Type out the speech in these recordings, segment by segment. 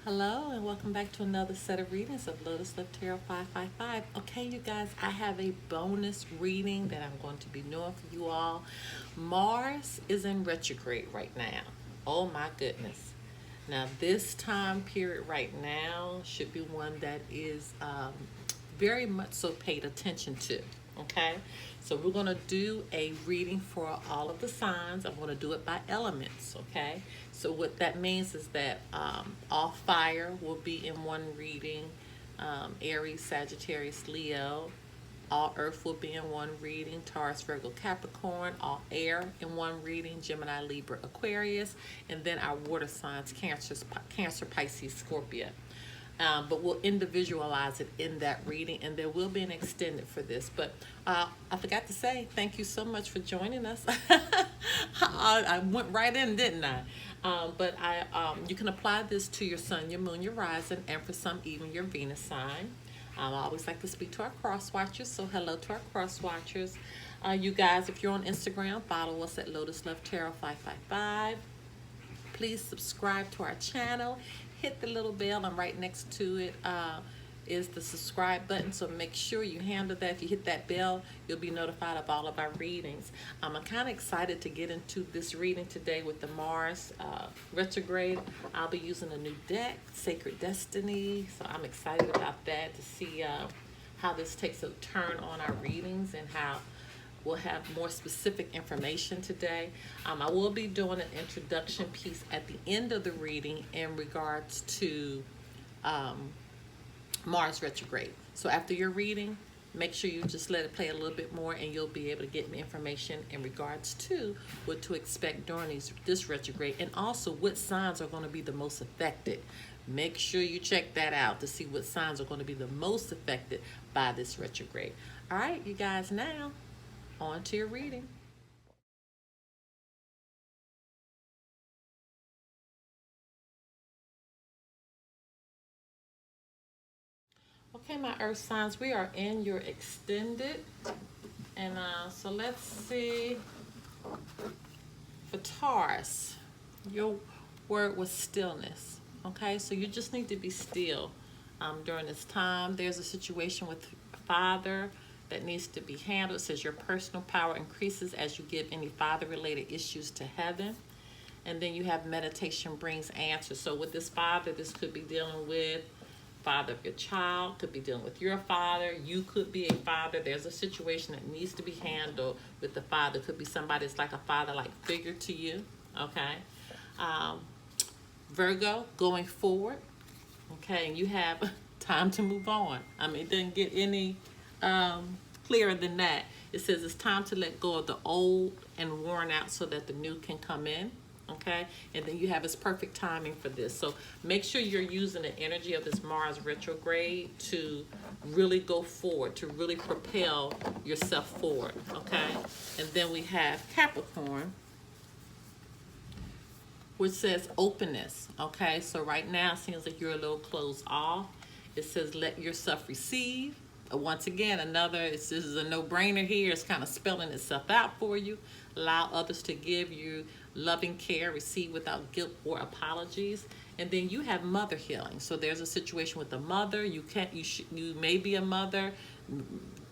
Hello and welcome back to another set of readings of Lotus Love Tarot 555. Okay, you guys, I have a bonus reading that I'm going to be doing for you all. Mars is in retrograde right now. Oh my goodness. Now, this time period right now should be one that is very much so paid attention to. Okay, so we're going to do a reading for all of the signs. I'm going to do it by elements. Okay, so what that means is that all fire will be in one reading, Aries, Sagittarius, Leo. All earth will be in one reading, Taurus, Virgo, Capricorn. All air in one reading, Gemini, Libra, Aquarius. And then our water signs, Cancer, Pisces, Scorpio. But we'll individualize it in that reading, and there will be an extended for this. But I forgot to say thank you so much for joining us. I went right in, didn't I? You can apply this to your sun, your moon, your rising, and for some even your Venus sign. I always like to speak to our cross watchers, so hello to our cross watchers. You guys, if you're on Instagram, follow us at Lotus Love Tarot 555. Please subscribe to our channel. Hit the little bell, and right next to it is the subscribe button, so make sure you handle that. If you hit that bell, you'll be notified of all of our readings. I'm kind of excited to get into this reading today with the Mars retrograde. I'll be using a new deck, Sacred Destiny, so I'm excited about that, to see how this takes a turn on our readings and how we'll have more specific information today. I will be doing an introduction piece at the end of the reading in regards to Mars retrograde. So after your reading, make sure you just let it play a little bit more, and you'll be able to get information in regards to what to expect during this retrograde, and also what signs are going to be the most affected. Make sure you check that out to see what signs are going to be the most affected by this retrograde. All right, you guys, now on to your reading. Okay, my earth signs, we are in your extended. And so let's see. For Taurus, your word was stillness. Okay, so you just need to be still during this time. There's a situation with father that needs to be handled. It says your personal power increases as you give any father-related issues to heaven. And then you have meditation brings answers. So with this father, this could be dealing with father of your child, could be dealing with your father. You could be a father. There's a situation that needs to be handled with the father. Could be somebody that's like a father-like figure to you. Okay. Virgo, going forward. Okay, and you have time to move on. I mean, it doesn't get any clearer than that. It says it's time to let go of the old and worn out so that the new can come in. Okay, and then you have its perfect timing for this. So make sure you're using the energy of this Mars retrograde to really go forward, to really propel yourself forward. Okay, and then we have Capricorn, which says openness. Okay, so right now it seems like you're a little closed off. It says let yourself receive. Once again, this is a no-brainer here. It's kind of spelling itself out for you. Allow others to give you loving care, receive without guilt or apologies. And then you have mother healing. So there's a situation with the mother. You may be a mother.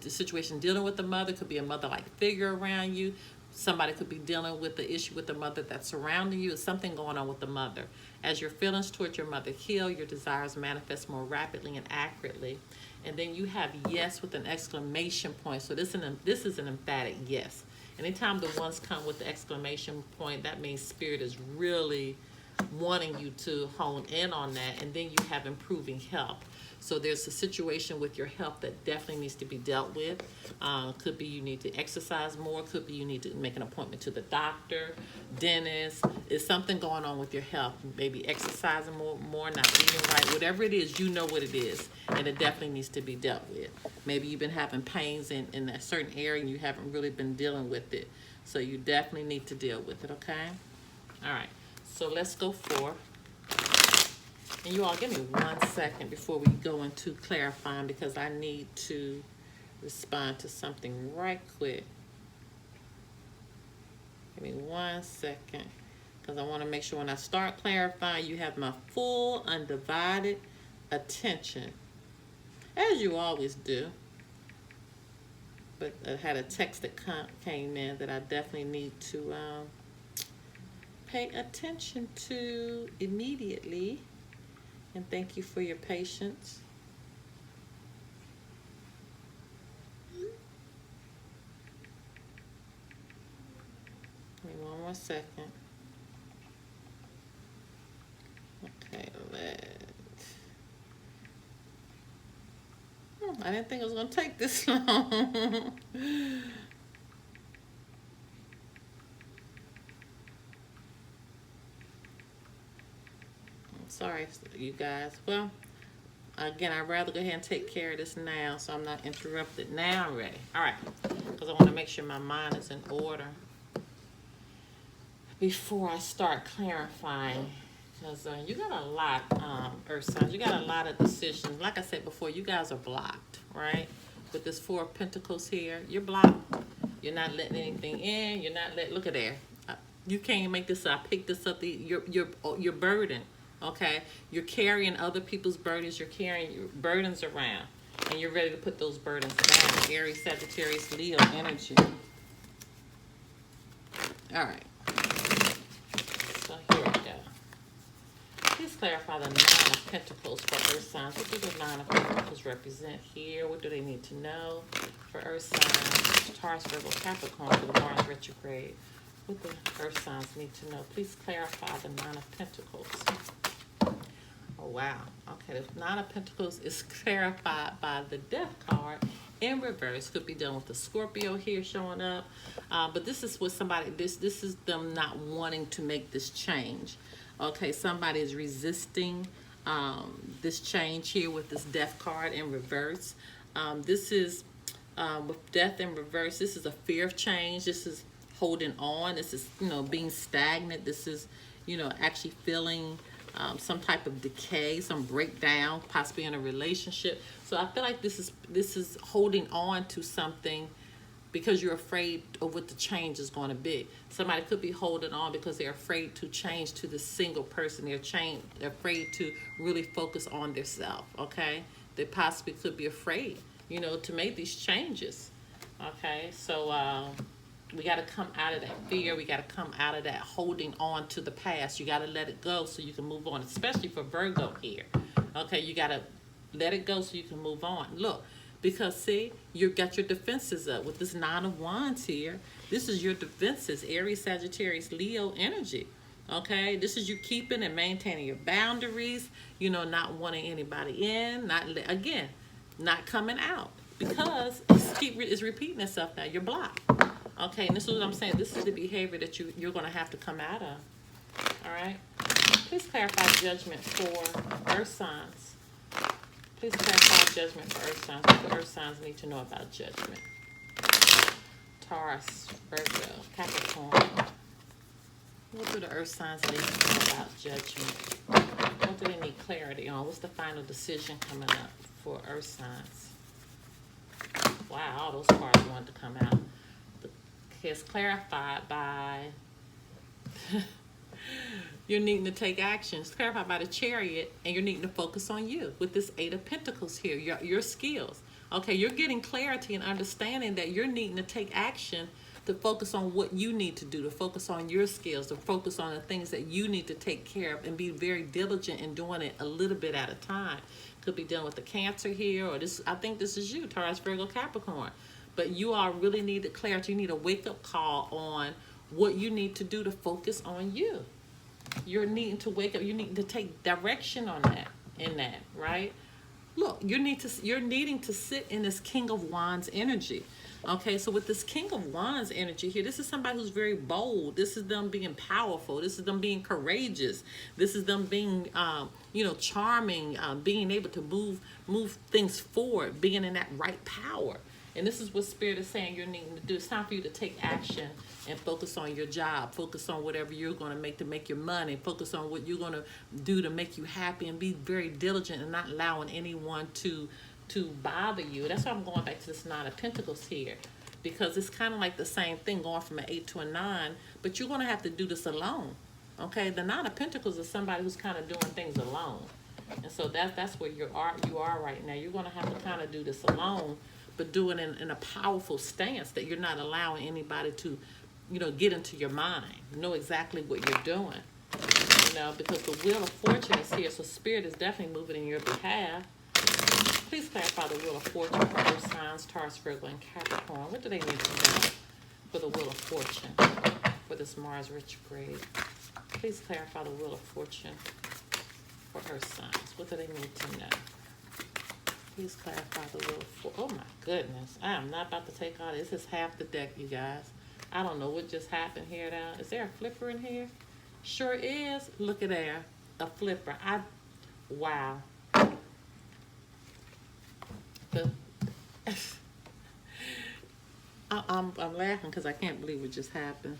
The situation dealing with the mother could be a mother-like figure around you. Somebody could be dealing with the issue with the mother that's surrounding you. There's something going on with the mother. As your feelings towards your mother heal, your desires manifest more rapidly and accurately. And then you have yes with an exclamation point. So this is an emphatic yes. Anytime the ones come with the exclamation point, that means Spirit is really wanting you to hone in on that. And then you have improving health. So there's a situation with your health that definitely needs to be dealt with. Could be you need to exercise more. Could be you need to make an appointment to the doctor, dentist. Is something going on with your health? Maybe exercising more, not eating right. Whatever it is, you know what it is. And it definitely needs to be dealt with. Maybe you've been having pains in a certain area and you haven't really been dealing with it. So you definitely need to deal with it, okay? All right. So let's go for. And you all give me 1 second before we go into clarifying, because I need to respond to something right quick. Give me 1 second. because I want to make sure when I start clarifying, you have my full, undivided attention, as you always do. But I had a text that came in that I definitely need to pay attention to immediately. And thank you for your patience. Give me one more second. Okay, I didn't think it was going to take this long. Sorry, you guys. Well, again, I'd rather go ahead and take care of this now so I'm not interrupted. Now I'm ready. All right, because I want to make sure my mind is in order before I start clarifying. Because you got a lot, Earth signs. You got a lot of decisions. Like I said before, you guys are blocked, right? With this Four of Pentacles here, you're blocked. You're not letting anything in. You're not letting. Look at there. You can't make this up. I picked this up. You're burdened. Okay, you're carrying other people's burdens. You're carrying your burdens around, and you're ready to put those burdens down. Aries, Sagittarius, Leo energy. All right. So here we go. Please clarify the Nine of Pentacles for Earth signs. What do the Nine of Pentacles represent here? What do they need to know for Earth signs? Taurus, Virgo, Capricorn, for the Mars retrograde. What do Earth signs need to know? Please clarify the Nine of Pentacles. Oh, wow. Okay, the Nine of Pentacles is clarified by the Death card in reverse. Could be done with the Scorpio here showing up. But this is what somebody, this is them not wanting to make this change. Okay, somebody is resisting this change here with this Death card in reverse. This is, with Death in reverse, this is a fear of change. This is holding on. This is, being stagnant. This is, actually feeling some type of decay, some breakdown, possibly in a relationship. So I feel like this is holding on to something because you're afraid of what the change is going to be. Somebody could be holding on because they're afraid to change to the single person. They're afraid to really focus on themselves, okay? They possibly could be afraid, to make these changes, okay? So we got to come out of that fear. We got to come out of that holding on to the past. You got to let it go so you can move on, especially for Virgo here. Okay, you got to let it go so you can move on. Look, because see, you got your defenses up with this Nine of Wands here. This is your defenses, Aries, Sagittarius, Leo energy. Okay, this is you keeping and maintaining your boundaries, not wanting anybody in, not coming out because it's repeating itself now. You're blocked. Okay, and this is what I'm saying. This is the behavior that you're going to have to come out of. All right? Please clarify judgment for Earth signs. Please clarify judgment for Earth signs. What do Earth signs need to know about judgment? Taurus, Virgo, Capricorn. What do the Earth signs need to know about judgment? What do they need clarity on? What's the final decision coming up for Earth signs? Wow, all those cards wanted to come out. It's clarified by you're needing to take action. It's clarified by the Chariot, and you're needing to focus on you with this Eight of Pentacles here, your skills. Okay, you're getting clarity and understanding that you're needing to take action to focus on what you need to do, to focus on your skills, to focus on the things that you need to take care of and be very diligent in doing it a little bit at a time. Could be done with the Cancer here, or this. I think this is you, Taurus, Virgo, Capricorn. But you all really need the clarity. You need a wake-up call on what you need to do to focus on you. You're needing to wake up. You need to take direction on that, right? Look, you're needing to sit in this King of Wands energy. Okay, so with this King of Wands energy here, this is somebody who's very bold. This is them being powerful. This is them being courageous. This is them being, charming, being able to move things forward, being in that right power. And this is what Spirit is saying you're needing to do. It's time for you to take action and focus on your job. Focus on whatever you're going to make your money. Focus on what you're going to do to make you happy, and be very diligent and not allowing anyone to bother you. That's why I'm going back to this Nine of Pentacles here, because it's kind of like the same thing going from an 8 to a 9, but you're going to have to do this alone. Okay, the Nine of Pentacles is somebody who's kind of doing things alone. And so that's where you are right now. You're going to have to kind of do this alone, but do it in a powerful stance that you're not allowing anybody to, get into your mind, know exactly what you're doing. Because the Wheel of Fortune is here, so Spirit is definitely moving in your behalf. Please clarify the Wheel of Fortune for Earth signs, Taurus, Virgo, and Capricorn. What do they need to know for the Wheel of Fortune for this Mars retrograde? Please clarify the Wheel of Fortune for Earth signs. What do they need to know? Please clarify the Wheel of Fortune. Oh my goodness. I am not about to take all this. This is half the deck, you guys. I don't know what just happened here now. Is there a flipper in here? Sure is. Look at there. A flipper. Wow. I'm laughing because I can't believe what just happened.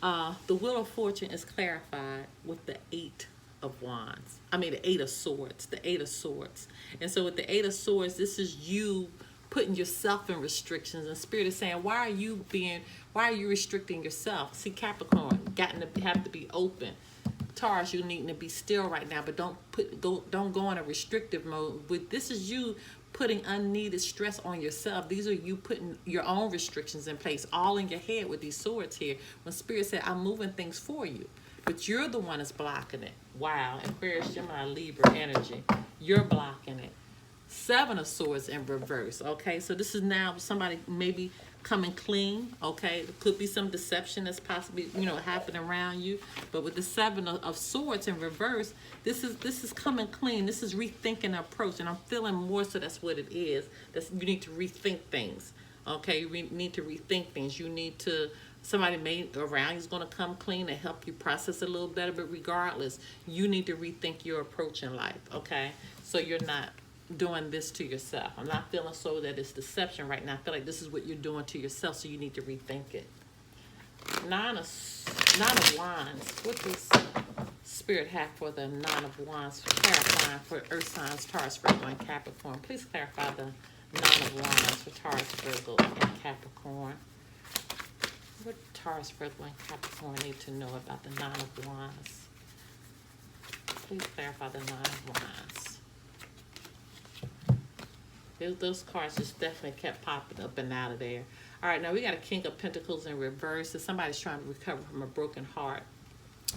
The Wheel of Fortune is clarified with the Eight of Wands. The Eight of Swords. The Eight of Swords. And so with the Eight of Swords, this is you putting yourself in restrictions. And Spirit is saying, why are you restricting yourself? See, Capricorn, have to be open. Taurus, you needing to be still right now, but don't go in a restrictive mode. This is you putting unneeded stress on yourself. These are you putting your own restrictions in place, all in your head with these swords here. When Spirit said, I'm moving things for you, but you're the one that's blocking it. Wow, Aquarius, Gemini, Libra energy. You're blocking it. Seven of Swords in reverse. Okay, so this is now somebody maybe coming clean. Okay, there could be some deception that's possibly happening around you, but with the Seven of Swords in reverse, this is coming clean. This is rethinking the approach, and I'm feeling more so that's what it is. You need to rethink things. Okay, you need to rethink things. You need to. Somebody around you is going to come clean and help you process a little better, but regardless, you need to rethink your approach in life. Okay, so you're not doing this to yourself. I'm not feeling so that it's deception right now. I feel like this is what you're doing to yourself, so you need to rethink it. Nine of Wands. What does Spirit have for the Nine of Wands? Clarifying for Earth signs, Taurus, Virgo, and Capricorn. Please clarify the Nine of Wands for Taurus, Virgo, and Capricorn. What Taurus, Virgo, and Capricorn need to know about the Nine of Wands? Please clarify the Nine of Wands. Those cards just definitely kept popping up and out of there. All right, now we got a King of Pentacles in reverse. So somebody's trying to recover from a broken heart.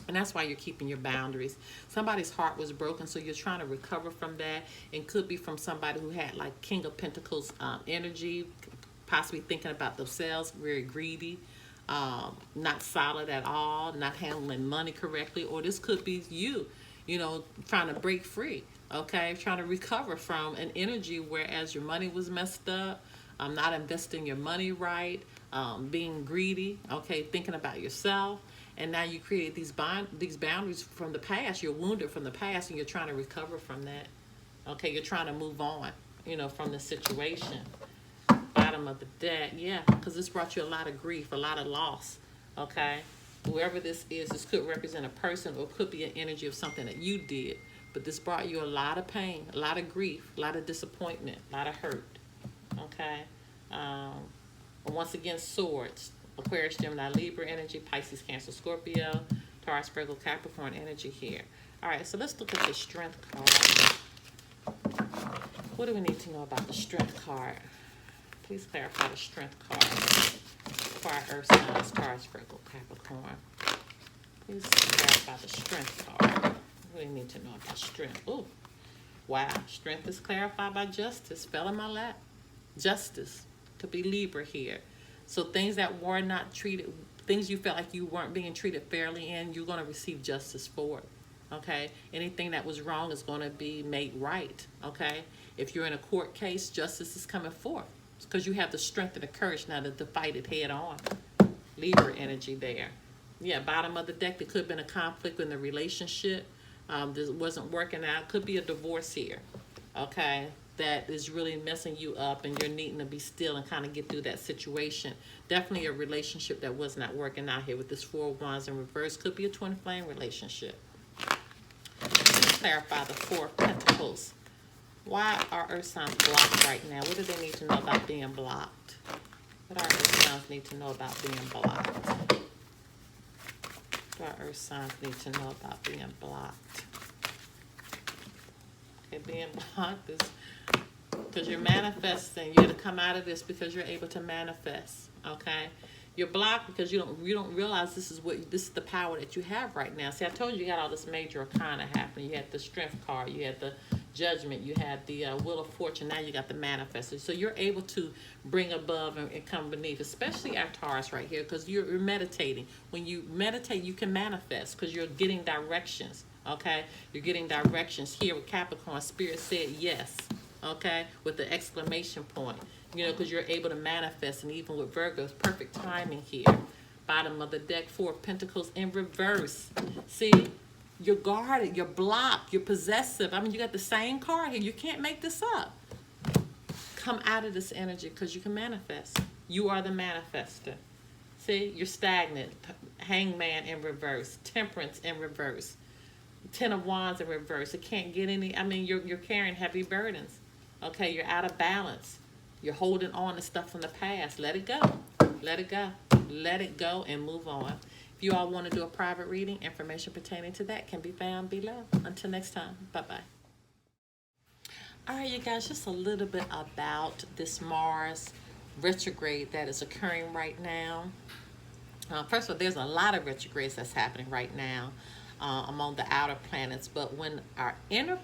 And that's why you're keeping your boundaries. Somebody's heart was broken, so you're trying to recover from that. And could be from somebody who had like King of Pentacles energy, possibly thinking about themselves, very greedy, not solid at all, not handling money correctly. Or this could be you, trying to break free. Okay, trying to recover from an energy whereas your money was messed up, not investing your money right, being greedy, okay, thinking about yourself, and now you create these boundaries from the past. You're wounded from the past, and you're trying to recover from that. Okay, you're trying to move on, from the situation. Bottom of the deck, yeah, because this brought you a lot of grief, a lot of loss. Okay, whoever this could represent a person, or could be an energy of something that you did. But this brought you a lot of pain, a lot of grief, a lot of disappointment, a lot of hurt. Okay? Once again, swords. Aquarius, Gemini, Libra energy, Pisces, Cancer, Scorpio, Taurus, Virgo, Capricorn energy here. All right, so let's look at the Strength card. What do we need to know about the Strength card? Please clarify the Strength card for our Earth signs, Taurus, Virgo, Capricorn. Please clarify the Strength card. We need to know about strength. Oh, wow. Strength is clarified by justice. Fell in my lap. Justice. Could be Libra here. So things that were not treated, things you felt like you weren't being treated fairly in, you're going to receive justice for it. Okay? Anything that was wrong is going to be made right. Okay? If you're in a court case, justice is coming forth. It's because you have the strength and the courage now to fight it head on. Libra energy there. Yeah, bottom of the deck, there could have been a conflict in the relationship. This wasn't working out. Could be a divorce here, okay, that is really messing you up, and you're needing to be still and kind of get through that situation. Definitely a relationship that was not working out here with this Four of Wands in reverse. Could be a twin flame relationship. Let's clarify the Four of Pentacles. Why are Earth signs blocked right now? What do they need to know about being blocked? What our Earth signs need to know about being blocked? do our earth signs need to know about being blocked? Okay, being blocked is because you're manifesting. You have to come out of this because you're able to manifest. Okay, you're blocked because you don't realize this is the power that you have right now. See, I told you got all this major arcana happening. You had the strength card, you had the judgment, you had the wheel of fortune. Now you got the manifester. So you're able to bring above and come beneath, especially our Taurus right here, because you're meditating. When you meditate, you can manifest because you're getting directions. Okay, you're getting directions here with Capricorn. Spirit said yes. Okay, with the exclamation point. You know, because you're able to manifest, and even with Virgo, it's perfect timing here. Bottom of the deck, 4 of Pentacles in reverse. See, you're guarded, you're blocked, you're possessive. I mean, you got the same card here. You can't make this up. Come out of this energy because you can manifest. You are the manifester. See, you're stagnant. Hangman in reverse. Temperance in reverse. 10 of Wands in reverse. It can't get any, I mean, you're carrying heavy burdens. Okay, you're out of balance. You're holding on to stuff from the past. Let it go. Let it go. Let it go and move on. If you all want to do a private reading, information pertaining to that can be found below. Until next time, bye-bye. All right, you guys, just a little bit about this Mars retrograde that is occurring right now. First of all, there's a lot of retrogrades that's happening right now among the outer planets. But when our inner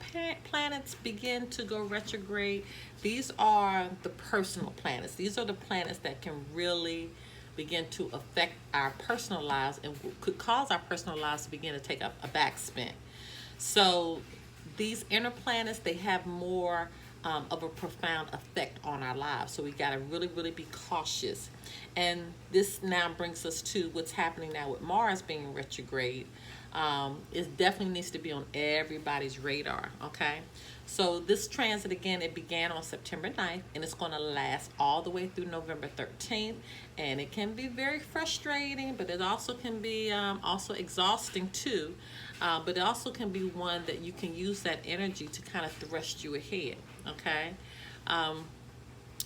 planets begin to go retrograde, these are the personal planets. These are the planets that can really begin to affect our personal lives and could cause our personal lives to begin to take a backspin. So these inner planets, they have more of a profound effect on our lives. So we got to really, really be cautious. And this now brings us to what's happening now with Mars being retrograde. It definitely needs to be on everybody's radar, okay? So this transit, again, it began on September 9th, and it's going to last all the way through November 13th. And it can be very frustrating, but it also can be also exhausting too. But it also can be one that you can use that energy to kind of thrust you ahead, okay?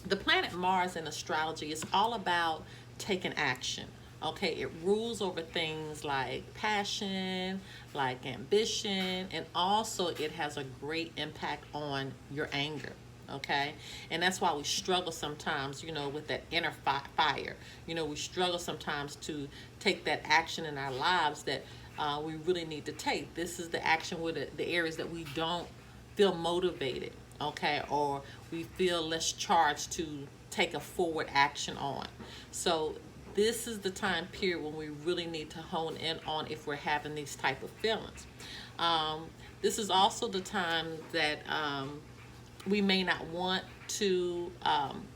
The planet Mars in astrology is all about taking action. Okay, it rules over things like passion, like ambition, and also it has a great impact on your anger. Okay, and that's why we struggle sometimes, you know, with that inner fire. You know, we struggle sometimes to take that action in our lives that we really need to take. This is the action with the areas that we don't feel motivated, okay, or we feel less charged to take a forward action on. So this is the time period when we really need to hone in on if we're having these type of feelings. This is also the time that we may not want to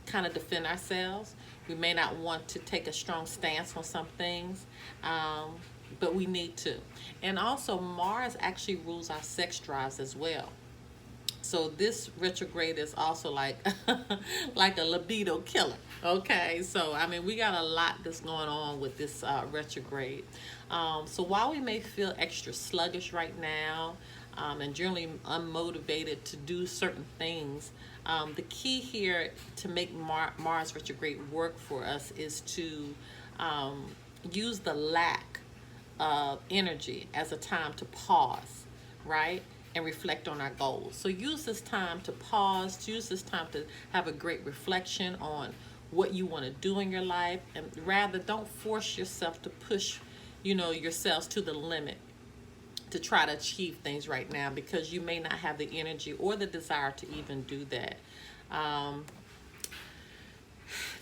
kind of defend ourselves. We may not want to take a strong stance on some things, but we need to. And also Mars actually rules our sex drives as well. So this retrograde is also like like a libido killer. Okay, so I mean, we got a lot that's going on with this retrograde. So while we may feel extra sluggish right now and generally unmotivated to do certain things, the key here to make Mars retrograde work for us is to use the lack of energy as a time to pause, right? And reflect on our goals. So use this time to pause, use this time to have a great reflection on what you want to do in your life, and rather don't force yourself to push, you know, yourselves to the limit to try to achieve things right now, because you may not have the energy or the desire to even do that.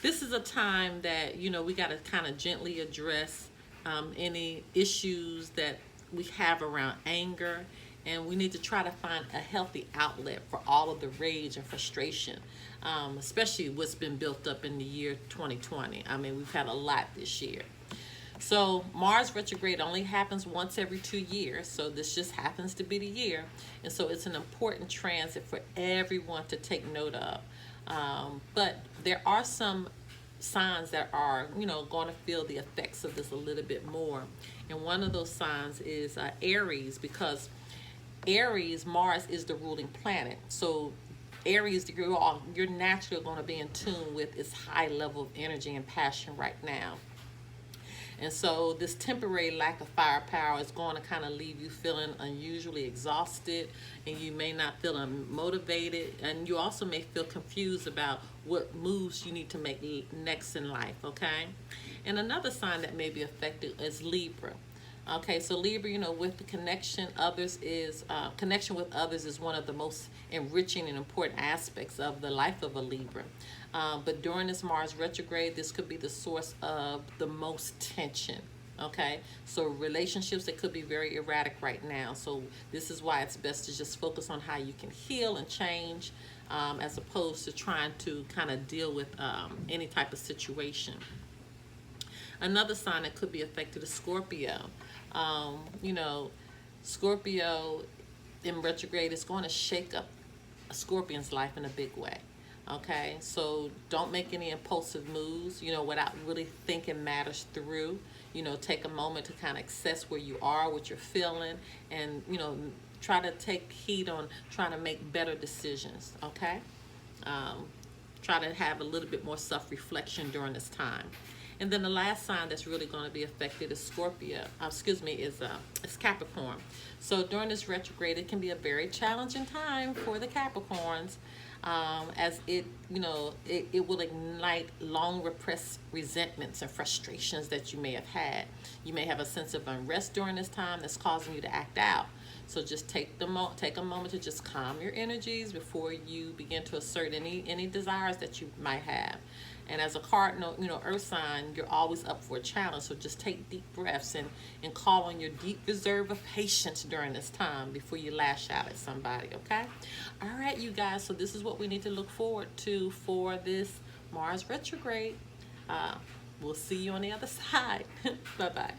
This is a time that, you know, we got to kind of gently address any issues that we have around anger. And we need to try to find a healthy outlet for all of the rage and frustration, especially what's been built up in the year 2020. I mean, we've had a lot this year. So Mars retrograde only happens once every 2 years. So this just happens to be the year. And so it's an important transit for everyone to take note of. But there are some signs that are, you know, going to feel the effects of this a little bit more. And one of those signs is Aries, because Aries, Mars is the ruling planet. So Aries, you're naturally going to be in tune with its high level of energy and passion right now. And so this temporary lack of firepower is going to kind of leave you feeling unusually exhausted, and you may not feel unmotivated, and you also may feel confused about what moves you need to make next in life, okay? And another sign that may be affected is Libra. Okay, so Libra, with the connection with others is one of the most enriching and important aspects of the life of a Libra. But during this Mars retrograde, this could be the source of the most tension. Okay, so relationships that could be very erratic right now. So this is why it's best to just focus on how you can heal and change, as opposed to trying to kind of deal with any type of situation. Another sign that could be affected is Scorpio. Scorpio in retrograde is going to shake up a Scorpion's life in a big way. Okay, so don't make any impulsive moves, without really thinking matters through. Take a moment to kind of assess where you are, what you're feeling, and, try to take heed on trying to make better decisions, okay? Try to have a little bit more self-reflection during this time. And then the last sign that's really going to be affected is is Capricorn. So during this retrograde, it can be a very challenging time for the Capricorns, as it will ignite long repressed resentments and frustrations that you may have had. You may have a sense of unrest during this time that's causing you to act out. So just take a moment to just calm your energies before you begin to assert any desires that you might have. And as a cardinal, earth sign, you're always up for a challenge. So just take deep breaths and call on your deep reserve of patience during this time before you lash out at somebody, okay? All right, you guys, so this is what we need to look forward to for this Mars retrograde. We'll see you on the other side. Bye-bye.